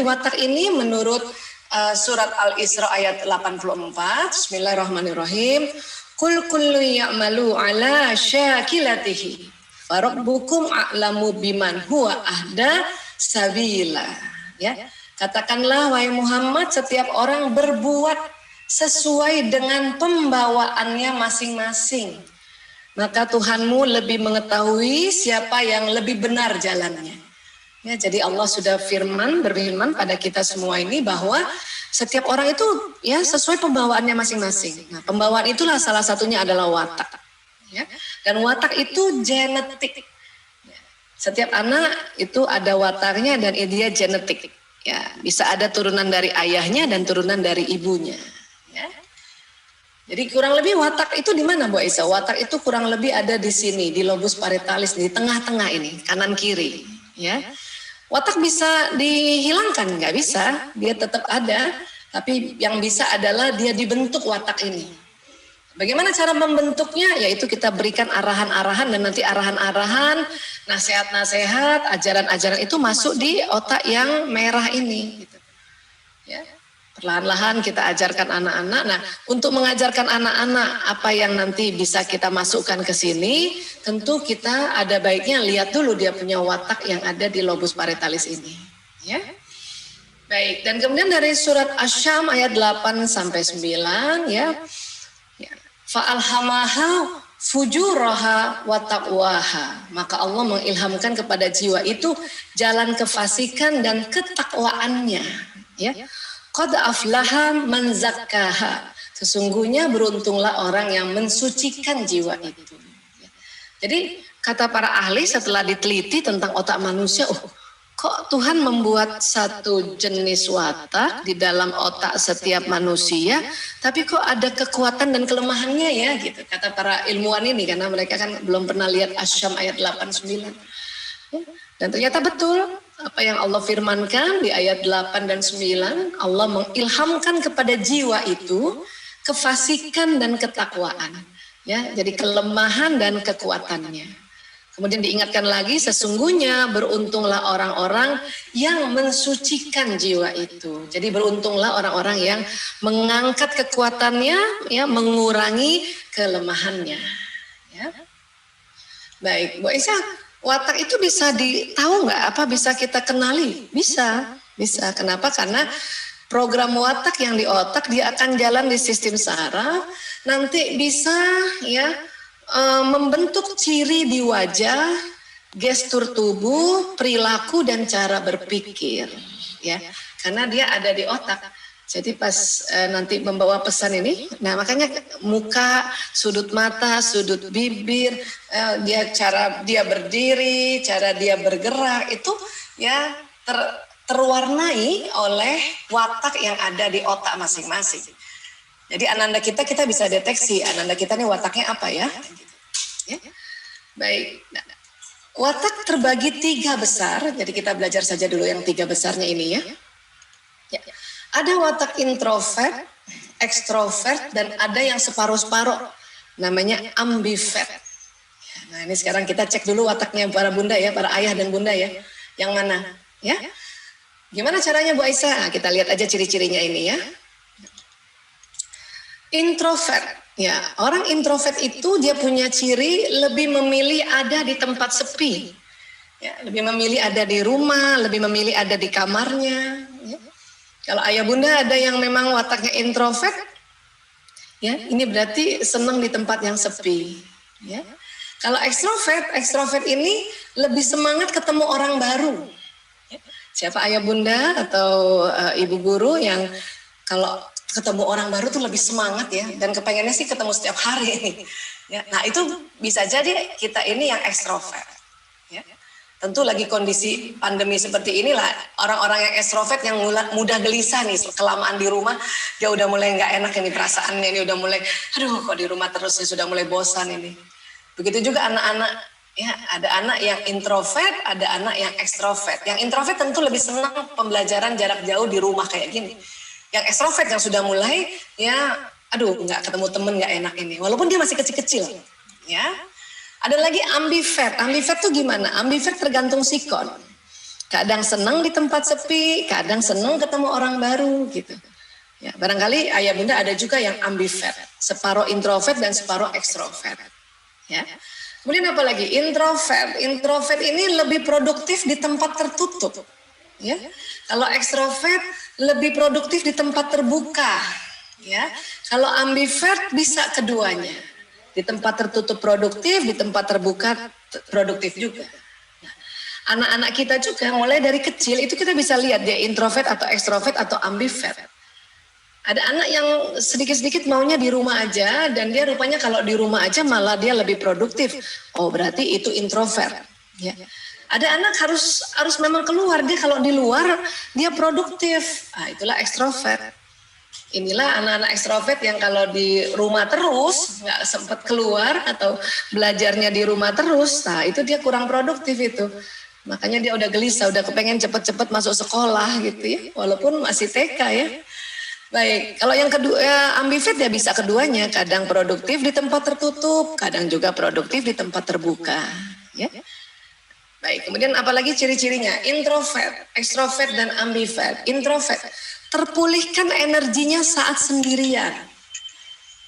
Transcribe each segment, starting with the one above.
watak ini menurut surat Al-Isra ayat 84. Bismillahirrahmanirrahim. Qul kullu ya'malu ala syakilatihi farabbukum a'lamu biman huwa ahda sabila. Ya, katakanlah wahai Muhammad, setiap orang berbuat sesuai dengan pembawaannya masing-masing. Maka Tuhanmu lebih mengetahui siapa yang lebih benar jalannya. Ya, jadi Allah sudah berfirman pada kita semua ini bahwa setiap orang itu ya sesuai pembawaannya masing-masing. Nah, pembawaan itulah salah satunya adalah watak. Ya. Dan watak itu genetik. Setiap anak itu ada wataknya dan dia genetik. Ya, bisa ada turunan dari ayahnya dan turunan dari ibunya. Ya. Jadi kurang lebih watak itu di mana Bu Aisyah? Watak itu kurang lebih ada di sini, di lobus parietalis, di tengah-tengah ini, kanan kiri. Ya. Watak bisa dihilangkan? Nggak bisa, dia tetap ada. Tapi yang bisa adalah dia dibentuk watak ini. Bagaimana cara membentuknya? Yaitu kita berikan arahan-arahan dan nanti arahan-arahan, nasihat-nasihat, ajaran-ajaran itu masuk di otak yang merah ini. Gitu. Ya. Perlahan-lahan kita ajarkan anak-anak. Nah, untuk mengajarkan anak-anak apa yang nanti bisa kita masukkan ke sini, tentu kita ada baiknya lihat dulu dia punya watak yang ada di lobus parietalis ini. Ya. Baik, dan kemudian dari surat Asy-Syam ayat 8 sampai 9 ya. Fa'alhamaha fujuraha wa taqwaha. Maka Allah mengilhamkan kepada jiwa itu jalan kefasikan dan ketakwaannya, ya. Qad aflaha man zakkaha. Sesungguhnya beruntunglah orang yang mensucikan jiwa itu. Jadi kata para ahli setelah diteliti tentang otak manusia, kok Tuhan membuat satu jenis watak di dalam otak setiap manusia, tapi kok ada kekuatan dan kelemahannya ya gitu. Kata para ilmuwan ini karena mereka kan belum pernah lihat Asy-Syam ayat 8-9. Dan ternyata betul apa yang Allah firmankan di ayat 8 dan 9, Allah mengilhamkan kepada jiwa itu kefasikan dan ketakwaan. Ya, jadi kelemahan dan kekuatannya. Kemudian diingatkan lagi, sesungguhnya beruntunglah orang-orang yang mensucikan jiwa itu. Jadi beruntunglah orang-orang yang mengangkat kekuatannya, ya, mengurangi kelemahannya. Ya. Baik, Bu Aisyah, watak itu bisa tahu nggak? Apa bisa kita kenali? Bisa. Kenapa? Karena program watak yang di otak dia akan jalan di sistem saraf, nanti bisa ya. Membentuk ciri di wajah, gestur tubuh, perilaku dan cara berpikir, ya, karena dia ada di otak. Jadi pas nanti membawa pesan ini, nah makanya muka, sudut mata, sudut bibir, cara dia berdiri, cara dia bergerak itu ya terwarnai oleh watak yang ada di otak masing-masing. Jadi ananda kita bisa deteksi ananda kita nih wataknya apa ya. Ya. Baik, nah, watak terbagi 3 besar. Jadi kita belajar saja dulu yang 3 besarnya ini ya. Ya. Ada watak introvert, ekstrovert, dan ada yang separuh-separuh. Namanya ambivert. Nah ini sekarang kita cek dulu wataknya para bunda ya, para ayah dan bunda ya. Yang mana? Ya. Gimana caranya Bu Aisyah? Nah, kita lihat aja ciri-cirinya ini ya. Introvert, ya, orang introvert itu dia punya ciri lebih memilih ada di tempat sepi, ya, lebih memilih ada di rumah, lebih memilih ada di kamarnya. Ya. Kalau ayah bunda ada yang memang wataknya introvert, ya, ini berarti senang di tempat yang sepi. Ya. Kalau ekstrovert ini lebih semangat ketemu orang baru. Ya. Siapa ayah bunda atau ibu guru yang kalau ketemu orang baru tuh lebih semangat ya, dan kepengennya sih ketemu setiap hari. Ya, nah itu bisa jadi kita ini yang ekstrovert. Ya. Tentu lagi kondisi pandemi seperti inilah orang-orang yang ekstrovert yang mudah gelisah nih, kelamaan di rumah dia udah mulai nggak enak ini perasaannya, ini udah mulai aduh kok di rumah terus ya, sudah mulai bosan ini. Begitu juga anak-anak ya, ada anak yang introvert, ada anak yang ekstrovert. Yang introvert tentu lebih senang pembelajaran jarak jauh di rumah kayak gini. Yang ekstrovert yang sudah mulai ya aduh nggak ketemu temen nggak enak ini walaupun dia masih kecil-kecil ya. Ada lagi ambivert tuh gimana? Ambivert tergantung sikon. Kadang senang di tempat sepi, kadang senang ketemu orang baru gitu. Ya, barangkali ayah bunda ada juga yang ambivert, separuh introvert dan separuh ekstrovert. Ya. Kemudian apa lagi? Introvert. Introvert ini lebih produktif di tempat tertutup. Ya. Kalau ekstrovert lebih produktif di tempat terbuka. Ya. Kalau ambivert bisa keduanya. Di tempat tertutup produktif, di tempat terbuka produktif juga. Anak-anak kita juga mulai dari kecil itu kita bisa lihat dia introvert atau ekstrovert atau ambivert. Ada anak yang sedikit-sedikit maunya di rumah aja dan dia rupanya kalau di rumah aja malah dia lebih produktif. Oh berarti itu introvert. Ya. Ada anak harus memang keluar, dia kalau di luar dia produktif. Ah, itulah ekstrovert. Inilah anak-anak ekstrovert yang kalau di rumah terus nggak sempat keluar atau belajarnya di rumah terus, nah itu dia kurang produktif itu. Makanya dia udah gelisah, udah kepengen cepet-cepet masuk sekolah gitu ya, walaupun masih TK ya. Baik, kalau yang kedua ambivert ya bisa keduanya, kadang produktif di tempat tertutup, kadang juga produktif di tempat terbuka. Ya. Baik, kemudian apalagi ciri-cirinya? Introvert, ekstrovert dan ambivert. Introvert, terpulihkan energinya saat sendirian.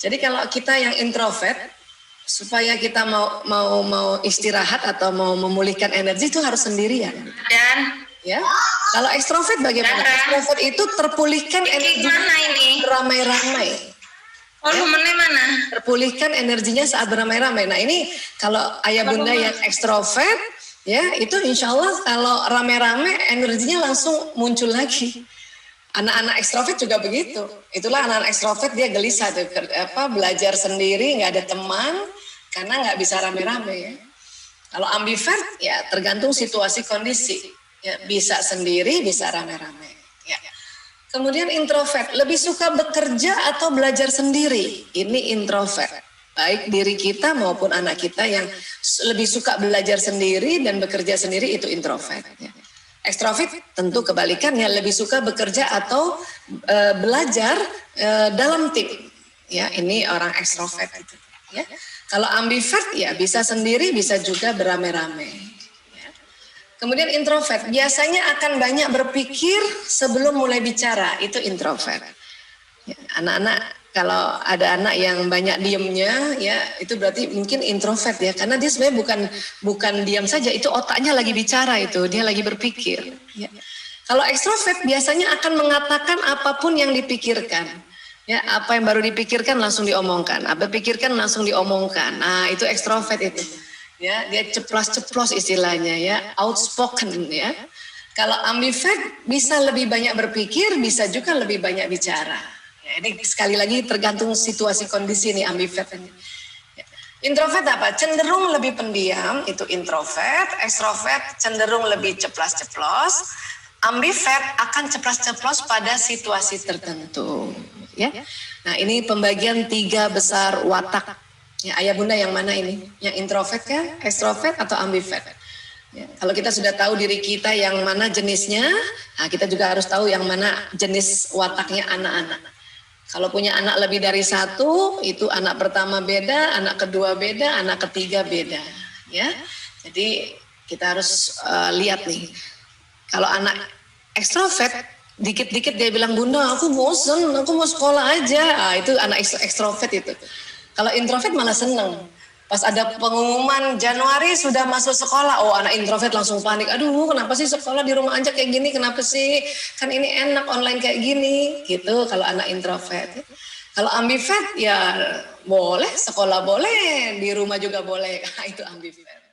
Jadi kalau kita yang introvert, supaya kita mau istirahat atau mau memulihkan energi itu harus sendirian. Dan ya, kalau ekstrovert bagaimana? Ekstrovert itu terpulihkan energi beramai-ramai. Oh, ya? Mana? Terpulihkan energinya saat beramai-ramai. Nah ini kalau ayah bunda yang ekstrovert, ya itu insya Allah kalau rame-rame energinya langsung muncul lagi. Anak-anak ekstrovert juga begitu. Itulah anak-anak ekstrovert dia gelisah tuh, belajar sendiri, nggak ada teman, karena nggak bisa rame-rame ya. Kalau ambivert ya tergantung situasi kondisi. Ya, bisa sendiri, bisa rame-rame. Ya. Kemudian introvert, lebih suka bekerja atau belajar sendiri. Ini introvert. Baik diri kita maupun anak kita yang lebih suka belajar sendiri dan bekerja sendiri itu introvert. Ya. Ekstrovert tentu kebalikannya, lebih suka bekerja atau belajar dalam tim. Ya, ini orang ekstrovert itu. Ya. Kalau ambivert ya bisa sendiri, bisa juga beramai-ramai. Ya. Kemudian introvert biasanya akan banyak berpikir sebelum mulai bicara, itu introvert. Ya, anak-anak kalau ada anak yang banyak diemnya, ya itu berarti mungkin introvert ya, karena dia sebenarnya bukan diam saja, itu otaknya lagi bicara itu, dia lagi berpikir. Ya. Kalau ekstrovert biasanya akan mengatakan apapun yang dipikirkan, ya apa yang baru dipikirkan langsung diomongkan, apa pikirkan langsung diomongkan. Nah itu ekstrovert itu, ya dia ceplos-ceplos istilahnya ya, outspoken ya. Kalau ambivert bisa lebih banyak berpikir, bisa juga lebih banyak bicara. Ya, ini sekali lagi tergantung situasi kondisi nih ambivert ini. Ya. Introvert apa? Cenderung lebih pendiam, itu introvert. Ekstrovert cenderung lebih ceplas-ceplos. Ambivert akan ceplas-ceplos pada situasi tertentu. Ya. Nah ini pembagian 3 besar watak. Ya, ayah bunda yang mana ini? Yang introvert kan? Ekstrovert atau ambivert? Ya, kalau kita sudah tahu diri kita yang mana jenisnya, nah kita juga harus tahu yang mana jenis wataknya anak-anak. Kalau punya anak lebih dari 1, itu anak pertama beda, anak kedua beda, anak ketiga beda. Ya, jadi kita harus lihat nih. Kalau anak ekstrovert, dikit-dikit dia bilang, bunda aku bosen, aku mau sekolah aja. Nah, itu anak ekstrovert itu. Kalau introvert malah seneng. Pas ada pengumuman Januari sudah masuk sekolah, oh anak introvert langsung panik. Aduh, kenapa sih sekolah di rumah aja kayak gini? Kenapa sih? Kan ini enak online kayak gini. Gitu kalau anak introvert. Kalau ambivert ya boleh, sekolah boleh, di rumah juga boleh. Itu ambivert.